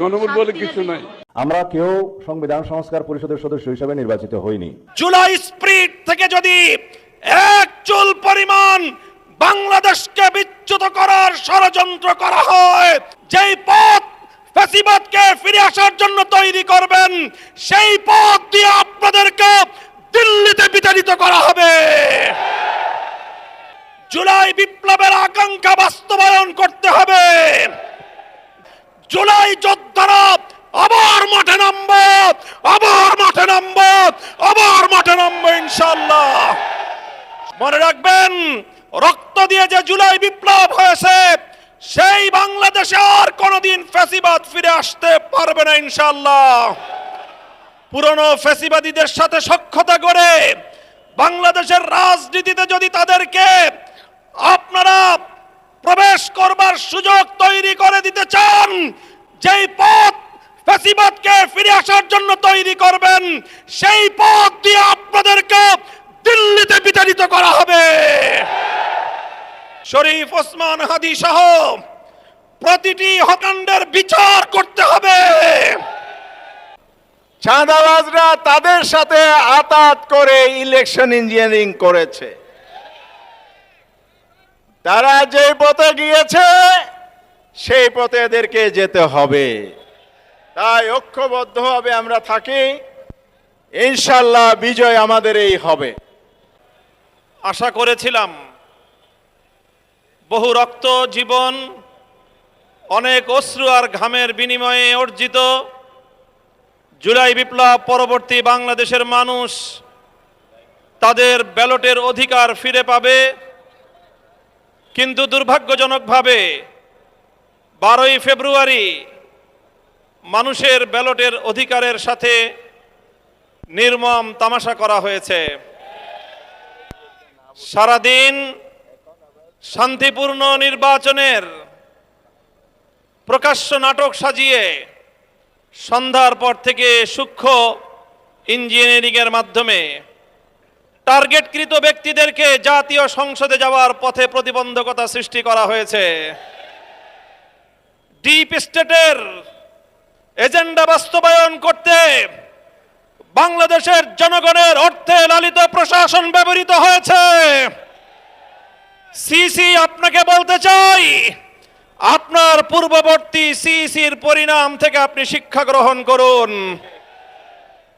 গণভোট বলে কিছু নাই। আমরা কেউ সংবিধান সংস্কার পরিষদের সদস্য হিসেবে নির্বাচিত হইনি। জুলাই স্প্রিট থেকে যদি এক চুল পরিমাণ বাংলাদেশকে বিচ্যুত করার ষড়যন্ত্র করা হয়, যেই পথ ফ্যাসিবাদকে ফিরে আসার জন্য তৈরি করবেন, সেই পথ দিয়ে আপনাদেরকে দিল্লিতে বিতাড়িত করা হবে। জুলাই বিপ্লবের আকাঙ্ক্ষা বাস্তবায়ন করতে হবে। জুলাই যোদ্ধারা আবার মাঠে নামবো, আবার মাঠে নামবো, আবার মাঠে নামবো ইনশাআল্লাহ। মনে রাখবেন, রক্ত দিয়ে যে জুলাই বিপ্লব হয়েছে, সেই বাংলাদেশে আর কোনোদিন ফ্যাসিবাদ ফিরে আসতে পারবে না ইনশাআল্লাহ। পুরনো ফ্যাসিবাদীদের সাথে সখ্যতা করে বাংলাদেশের রাজনীতিতে যদি তাদেরকে আপনারা প্রবেশ করবার সুযোগ তৈরি করে দিতে চান, যেই পথ ফ্যাসিবাদকে ফিরে আসার জন্য তৈরি করবেন, সেই পথ দিয়ে আপনাদেরকে দিল্লিতে বিতাড়িত করা হবে। শরীফ ওসমান হাদি সহ প্রতিটি হত্যাকাণ্ডের বিচার করতে হবে। চাঁদাবাজরা তাদের সাথে আতাত করে ইলেকশন ইঞ্জিনিয়ারিং করেছে। তারা যে পথে গিয়েছে সেই পথে এদেরকে যেতে হবে। তাই ঐক্যবদ্ধভাবে আমরা থাকি, ইনশাআল্লাহ বিজয় আমাদের এই হবে। আশা করেছিলাম বহু রক্ত, জীবন, অনেক অশ্রু আর ঘামের বিনিময়ে অর্জিত জুলাই বিপ্লব পরবর্তী বাংলাদেশের মানুষ তাদের ব্যালটের অধিকার ফিরে পাবে। কিন্তু দুর্ভাগ্যজনকভাবে 12ই ফেব্রুয়ারি মানুষের ব্যালটের অধিকারের সাথে নির্মম তামাশা করা হয়েছে। সারাদিন শান্তিপূর্ণ নির্বাচনের প্রকাশ্য নাটক সাজিয়ে সন্ধ্যার পর থেকে সূক্ষ্ম ইঞ্জিনিয়ারিংয়ের মাধ্যমে টার্গেটকৃত ব্যক্তিদেরকে জাতীয় সংসদে যাওয়ার পথে প্রতিবন্ধকতা সৃষ্টি করা হয়েছে। ডিপ স্টেটের এজেন্ডা বাস্তবায়ন করতে বাংলাদেশের জনগণের অর্থে লালিত প্রশাসন ব্যবহৃত হয়েছে। সিসি, আপনাকে বলতে চাই, আপনার পূর্ববর্তী সিসির পরিণাম থেকে আপনি শিক্ষা গ্রহণ করুন।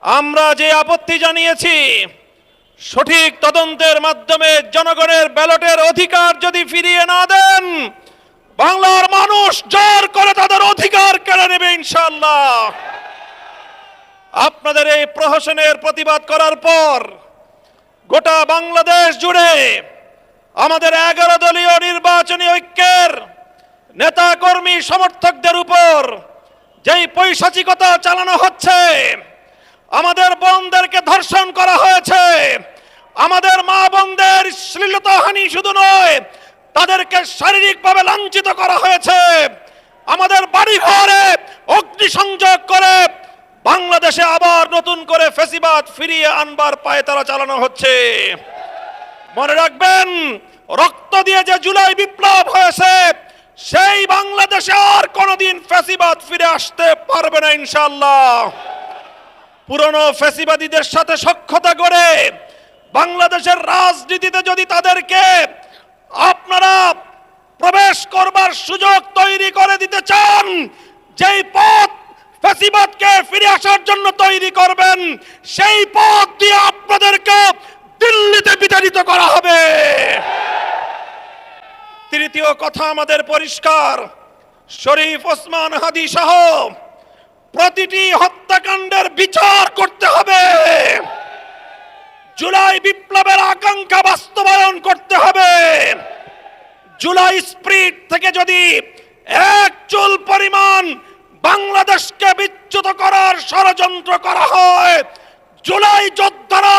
আমরা যে আপত্তি জানিয়েছি, সঠিক তদন্তের মাধ্যমে জনগণের ব্যালটের অধিকার যদি ফিরিয়ে না দেন, বাংলার মানুষ জোর করে তাদের অধিকার কেড়ে নেবে ইনশাআল্লাহ। আপনাদের এই প্রহসনের প্রতিবাদ করার পর গোটা বাংলাদেশ জুড়ে আমাদের 11 দলীয় নির্বাচনী ঐক্যের নেতা কর্মী সমর্থকদের উপর যেই পৈশাচিকতা চালানো হচ্ছে, আমাদের বোনদেরকে ধর্ষণ করা হয়েছে, আমাদের মা বোনদের শ্লীলতাহানি শুধু নয়, তাদেরকে শারীরিকভাবে লাঞ্ছিত করা হয়েছে, আমাদের বাড়িঘরে অগ্নিসংযোগ করে বাংলাদেশে আবার নতুন করে ফ্যাসিবাদ ফিরিয়ে আনবার পায়তারা চালানো হচ্ছে। মনে রাখবেন, রক্ত দিয়ে যে জুলাই বিপ্লব হয়েছে, সেই বাংলাদেশে আর কোনোদিন ফ্যাসিবাদ ফিরে আসতে পারবে না ইনশাআল্লাহ। পুরনো ফ্যাসিবাদীদের সাথে সখ্যতা করে বাংলাদেশের রাজনীতিতে যদি তাদেরকে আপনারা প্রবেশ করবার সুযোগ তৈরি করে দিতে চান, যেই পথ ফ্যাসিবাদকে ফিরে আসার জন্য তৈরি করবেন, সেই পথ দিয়ে আপনাদেরকে দিল্লিতে বিতাড়িত করা হবে। তৃতীয় কথা আমাদের পরিষ্কার, শরীফ ওসমান হাদি সহ প্রতিটি হত্যাকাণ্ডের বিচার করতে হবে। জুলাই বিপ্লবের আকাঙ্ক্ষা বাস্তবায়ন করতে হবে। জুলাই স্প্রিট থেকে যদি এক চুল পরিমাণ বাংলাদেশকে বিচ্যুত করার ষড়যন্ত্র করা হয়, জুলাই যোদ্ধারা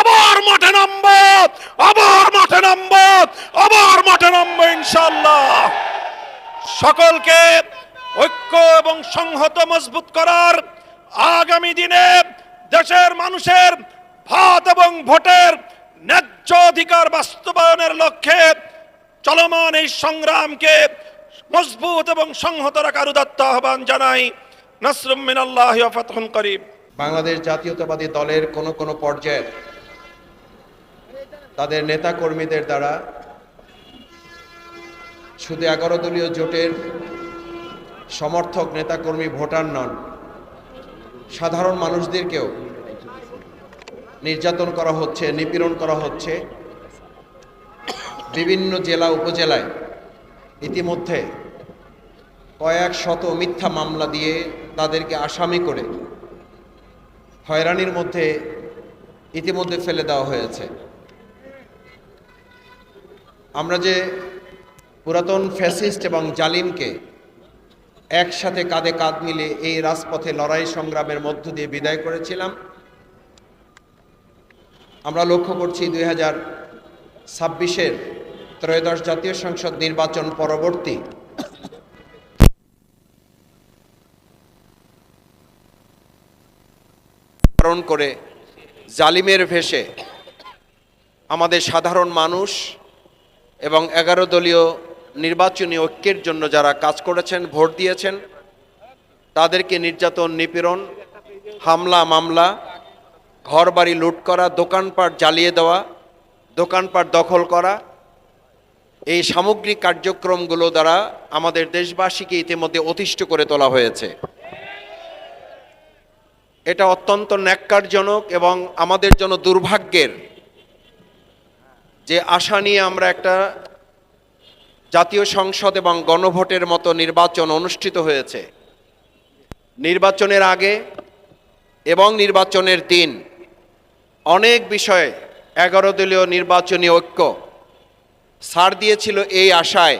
আবার মাঠে নামবো, আবার মাঠে নামবো, আবার মাঠে নামবো ইনশাআল্লাহ। সকলকে ঐক্য এবং সংহত মজবুত করার, আগামী দিনে দেশের মানুষের ভাত এবং ভোটের ন্যায্য অধিকার বাস্তবায়নের লক্ষ্যে চলমান এই সংগ্রামকে মজবুত এবং সংহত রাখার উদাত্ত আহ্বান জানাই। নাসরুম মিনাল্লাহি ওয়া ফাতহুন করিব। বাংলাদেশ জাতীয়তাবাদী দলের কোনো পর্যায়ে তাদের নেতাকর্মীদের দ্বারা শুধু 11 দলীয় জোটের সমর্থক নেতাকর্মী ভোটার নন, সাধারণ মানুষদেরকেও নির্যাতন করা হচ্ছে, নিপীড়ন করা হচ্ছে। বিভিন্ন জেলা উপজেলায় ইতিমধ্যে কয়েক শত মিথ্যা মামলা দিয়ে তাদেরকে আসামি করে হয়রানির মধ্যে ইতিমধ্যে ফেলে দেওয়া হয়েছে। আমরা যে পুরাতন ফ্যাসিস্ট এবং জালিমকে একসাথে কাঁধে কাঁধ মিলে এই রাজপথে লড়াই সংগ্রামের মধ্য দিয়ে বিদায় করেছিলাম, আমরা লক্ষ্য করছি 2026-এর ত্রয়োদশ জাতীয় সংসদ নির্বাচন পরবর্তী করে জালিমের ভেষে আমাদের সাধারণ মানুষ এবং 11 দলীয় নির্বাচনী ঐক্যের জন্য যারা কাজ করেছেন, ভোট দিয়েছেন, তাদেরকে নির্যাতন, নিপীড়ন, হামলা মামলা, ঘরবাড়ি লুট করা, দোকানপাট জ্বালিয়ে দেওয়া, দোকানপাট দখল করা, এই সামগ্রিক কার্যক্রমগুলো দ্বারা আমাদের দেশবাসীকে ইতিমধ্যে অতিষ্ঠ করে তোলা হয়েছে। এটা অত্যন্ত ন্যাক্কারজনক এবং আমাদের জন্য দুর্ভাগ্যের যে আশা নিয়ে আমরা একটা জাতীয় সংসদ এবং গণভোটের মতো নির্বাচন অনুষ্ঠিত হয়েছে। নির্বাচনের আগে এবং নির্বাচনের দিন অনেক বিষয়ে 11 দলীয় নির্বাচনী ঐক্য ছাড় দিয়েছিল এই আশায়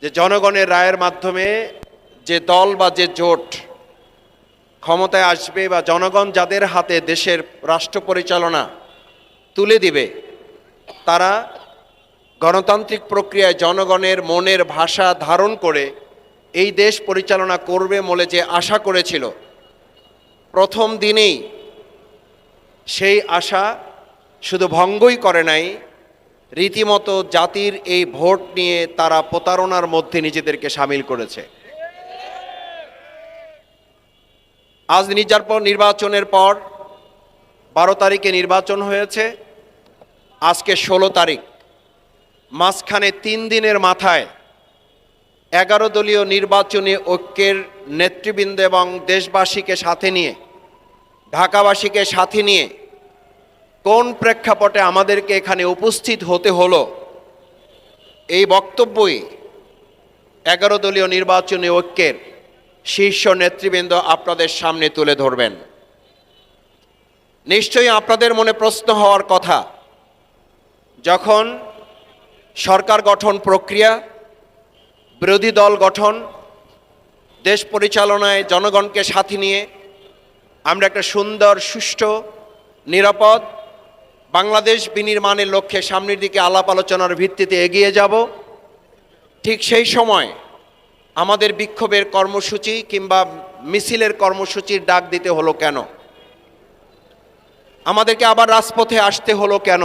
যে জনগণের রায়ের মাধ্যমে যে দল বা যে জোট ক্ষমতায় আসবে বা জনগণ যাদের হাতে দেশের রাষ্ট্র পরিচালনা তুলে দিবে, তারা গণতান্ত্রিক প্রক্রিয়ায় জনগণের মনের ভাষা ধারণ করে এই দেশ পরিচালনা করবে বলে যে আশা করেছিল, প্রথম দিনেই সেই আশা শুধু ভঙ্গই করে নাই, রীতিমতো জাতির এই ভোট নিয়ে তারা প্রতারণার মধ্যে নিজেদেরকে সামিল করেছে। আজ নির্বাচনের পর 12 তারিখে নির্বাচন হয়েছে, আজকে 16 তারিখ, মাঝখানে 3 দিনের মাথায় 11 দলীয় নির্বাচনী ঐক্যের নেতৃবৃন্দ এবং দেশবাসীকে সাথে নিয়ে, ঢাকাবাসীকে সাথে নিয়ে কোন প্রেক্ষাপটে আমাদেরকে এখানে উপস্থিত হতে হলো, এই বক্তব্যই 11 দলীয় নির্বাচনী ঐক্যের শীর্ষ নেতৃবৃন্দ আপনাদের সামনে তুলে ধরবেন। নিশ্চয়ই আপনাদের মনে প্রশ্ন হওয়ার কথা, যখন সরকার গঠন প্রক্রিয়া, বিরোধী দল গঠন, দেশ পরিচালনায় জনগণকে সাথে নিয়ে আমরা একটা সুন্দর, সুষ্ঠু, নিরাপদ বাংলাদেশ বিনির্মাণের লক্ষ্যে সামনের দিকে আলাপ আলোচনার ভিত্তিতে এগিয়ে যাব, ঠিক সেই সময় আমাদের বিক্ষোভের কর্মসূচি কিংবা মিছিলের কর্মসূচির ডাক দিতে হলো কেন? আমাদেরকে আবার রাজপথে আসতে হলো কেন?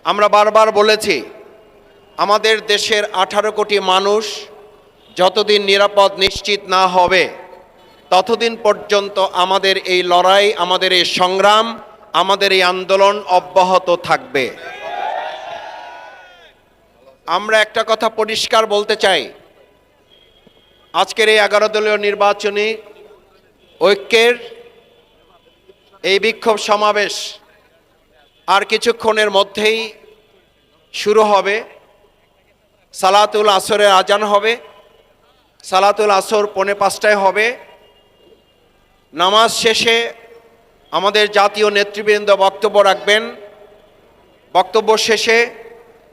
আমরা বারবার বলেছি, আমাদের দেশের 18 কোটি মানুষ যতদিন নিরাপদ নিশ্চিত না হবে, ততদিন পর্যন্ত আমাদের এই লড়াই, আমাদের এই সংগ্রাম, আমাদের এই আন্দোলন অব্যাহত থাকবে। আমরা একটা কথা পরিষ্কার বলতে চাই, আজকের এই 11 দলীয় নির্বাচনী ঐক্যের এই বিক্ষোভ সমাবেশ আর কিছুক্ষণের মধ্যেই শুরু হবে। সালাতুল আসরের আজান হবে, সালাতুল আসর 4:45 হবে। নামাজ শেষে আমাদের জাতীয় নেতৃবৃন্দ বক্তব্য রাখবেন। বক্তব্য শেষে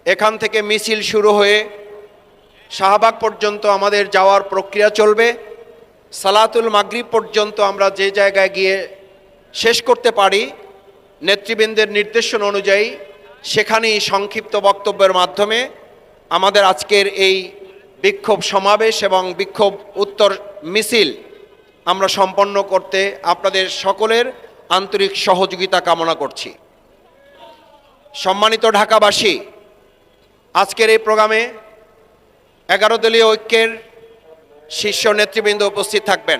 এখান থেকে মিছিল শুরু হয়ে শাহবাগ পর্যন্ত আমাদের যাওয়ার প্রক্রিয়া চলবে। সালাতুল মাগরিব পর্যন্ত আমরা যে জায়গায় গিয়ে শেষ করতে পারি, নেতৃবৃন্দের নির্দেশনা অনুযায়ী সেখানেই সংক্ষিপ্ত বক্তব্যের মাধ্যমে আমাদের আজকের এই বিক্ষোভ সমাবেশ এবং বিক্ষোভ উত্তর মিছিল আমরা সম্পন্ন করতে আপনাদের সকলের আন্তরিক সহযোগিতা কামনা করছি। সম্মানিত ঢাকাবাসী, আজকের এই প্রোগ্রামে 11 দলীয় ঐক্যের শীর্ষ নেতৃবৃন্দ উপস্থিত থাকবেন।